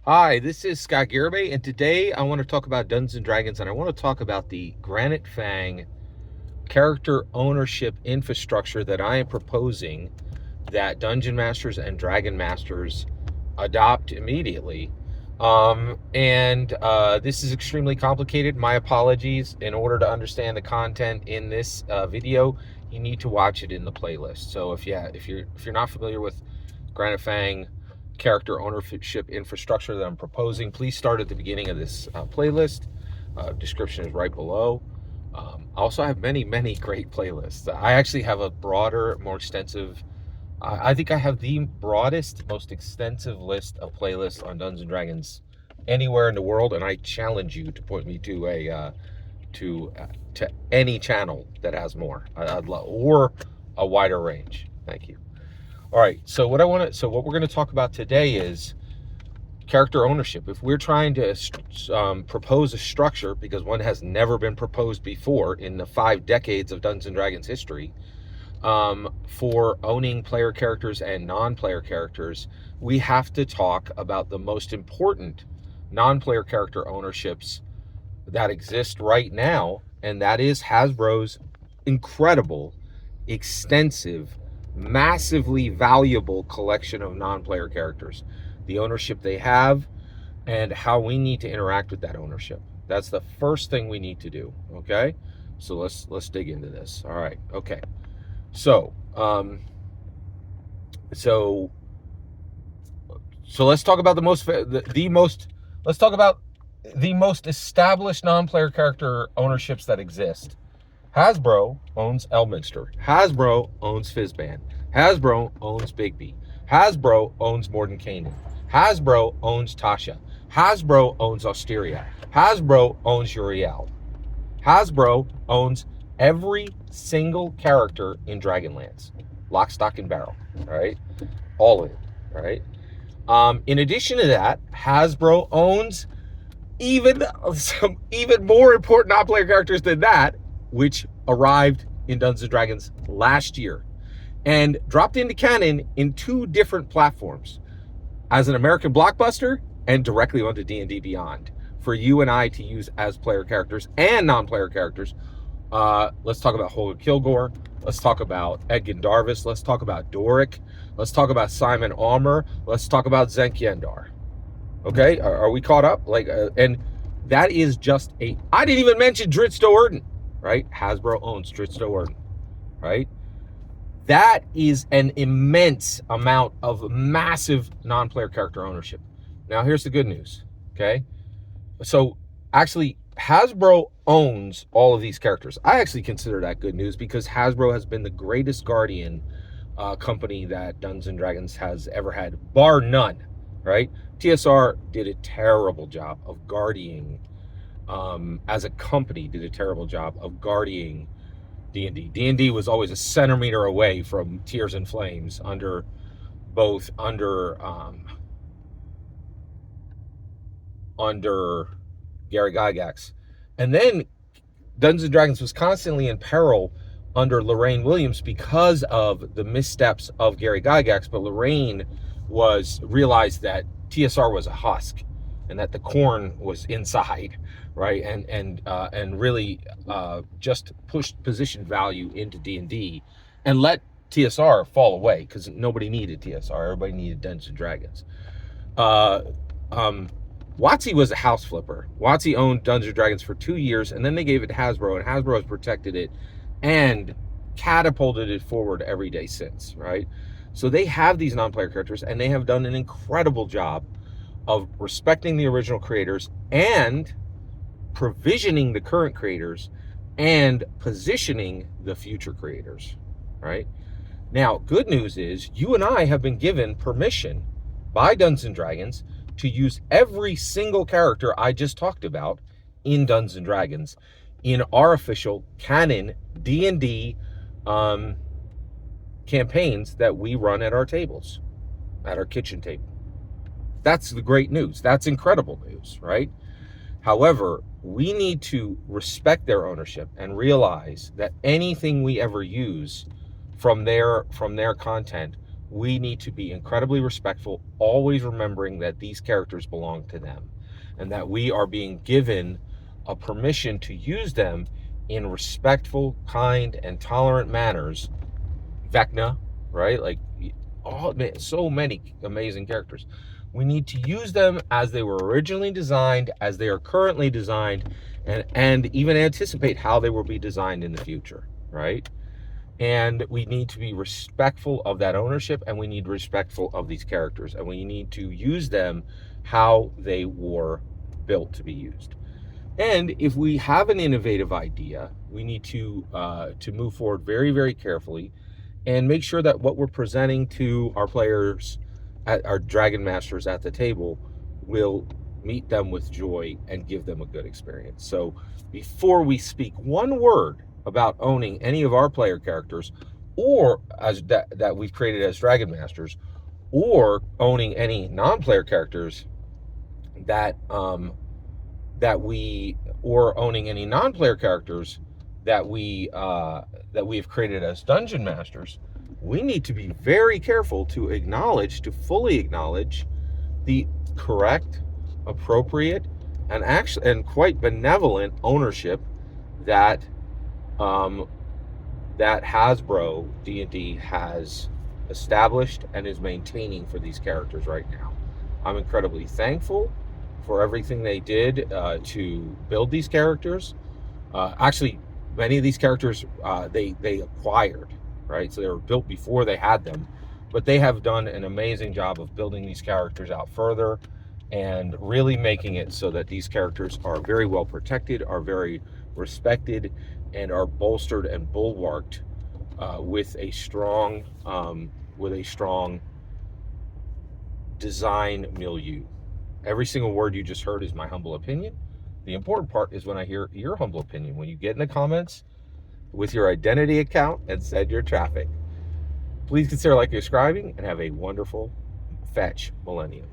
Hi, this is Scott Garibay, and today I want to talk about Dungeons and Dragons, and I want to talk about the Granite Fang character ownership infrastructure that I am proposing that Dungeon Masters and Dragon Masters adopt immediately. This is extremely complicated. My apologies. In order to understand the content in this video, you need to watch it in the playlist. So if you're not familiar with Granite Fang character ownership infrastructure that I'm proposing, please start at the beginning of this playlist. Description is right below. I also have many great playlists. I actually have a broader, more extensive, I think I have the broadest, most extensive list of playlists on Dungeons and Dragons anywhere in the world, and I challenge you to point me to a to any channel that has more. I'd love, or a wider range. Thank you. All right, so what we're going to talk about today is character ownership. If we're trying to propose a structure, because one has never been proposed before in the 5 decades of Dungeons and Dragons history, for owning player characters and non-player characters, we have to talk about the most important non-player character ownerships that exist right now, and that is Hasbro's incredible, extensive, massively valuable collection of non-player characters, the ownership they have, and how we need to interact with that ownership. That's the first thing we need to do. Okay, so let's dig into this. All right. Okay. So let's talk about let's talk about the most established non-player character ownerships that exist. Hasbro owns Elminster. Hasbro owns Fizban. Hasbro owns Bigby. Hasbro owns Mordenkainen. Hasbro owns Tasha. Hasbro owns Osteria. Hasbro owns Uriel. Hasbro owns every single character in Dragonlance. Lock, stock, and barrel. All right? All of it. All right? In addition to that, Hasbro owns even more important non-player characters than that, which arrived in Dungeons & Dragons last year and dropped into canon in 2 different platforms, as an American blockbuster and directly onto D&D Beyond, for you and I to use as player characters and non-player characters. Let's talk about Holger Kilgore. Let's talk about Edgin Darvis. Let's talk about Doric. Let's talk about Simon Almer. Let's talk about Zenk Yendar. Okay, are we caught up? And that is just I didn't even mention Drizzt Do'Urden, right? Hasbro owns Drizzt Do'Urden, right? That is an immense amount of massive non-player character ownership. Now, here's the good news, okay? So, actually, Hasbro owns all of these characters. I actually consider that good news because Hasbro has been the greatest guardian company that Dungeons & Dragons has ever had, bar none, right? TSR did a terrible job of guarding, as a company, did a terrible job of guarding D&D. D&D was always a centimeter away from Tears and Flames under Gary Gygax. And then Dungeons & Dragons was constantly in peril under Lorraine Williams because of the missteps of Gary Gygax, but Lorraine realized that TSR was a husk and that the corn was inside, right? And really just pushed position value into D&D and let TSR fall away because nobody needed TSR. Everybody needed Dungeons and Dragons. WotC was a house flipper. WotC owned Dungeons and Dragons for 2 years, and then they gave it to Hasbro, and Hasbro has protected it and catapulted it forward every day since, right? So they have these non-player characters, and they have done an incredible job of respecting the original creators and provisioning the current creators and positioning the future creators, right? Now, good news is you and I have been given permission by Dungeons & Dragons to use every single character I just talked about in Dungeons & Dragons in our official canon D&D campaigns that we run at our tables, at our kitchen table. That's the great news. That's incredible news, right? However, we need to respect their ownership and realize that anything we ever use from their content we need to be incredibly respectful, always remembering that these characters belong to them and that we are being given a permission to use them in respectful, kind, and tolerant manners. Vecna, right? Like, so many amazing characters. We need to use them as they were originally designed, as they are currently designed, and even anticipate how they will be designed in the future, right? And we need to be respectful of that ownership, and we need respectful of these characters, and we need to use them how they were built to be used. And if we have an innovative idea, we need to move forward very, very carefully and make sure that what we're presenting to our players, our Dragon Masters at the table, will meet them with joy and give them a good experience. So before we speak one word about owning any of our player characters, or as that we've created as Dragon Masters, or owning any non-player characters or owning any non-player characters that we have created as Dungeon Masters, we need to be very careful to fully acknowledge the correct, appropriate, and quite benevolent ownership that that Hasbro D&D has established and is maintaining for these characters right now. I'm incredibly thankful for everything they did to build these characters. Actually, many of these characters they acquired, right? So they were built before they had them, but they have done an amazing job of building these characters out further and really making it so that these characters are very well protected, are very respected, and are bolstered and bulwarked with a strong design milieu. Every single word you just heard is my humble opinion. The important part is when I hear your humble opinion, when you get in the comments with your identity account and send your traffic. Please consider liking and subscribing, and have a wonderful Fetch Millennium.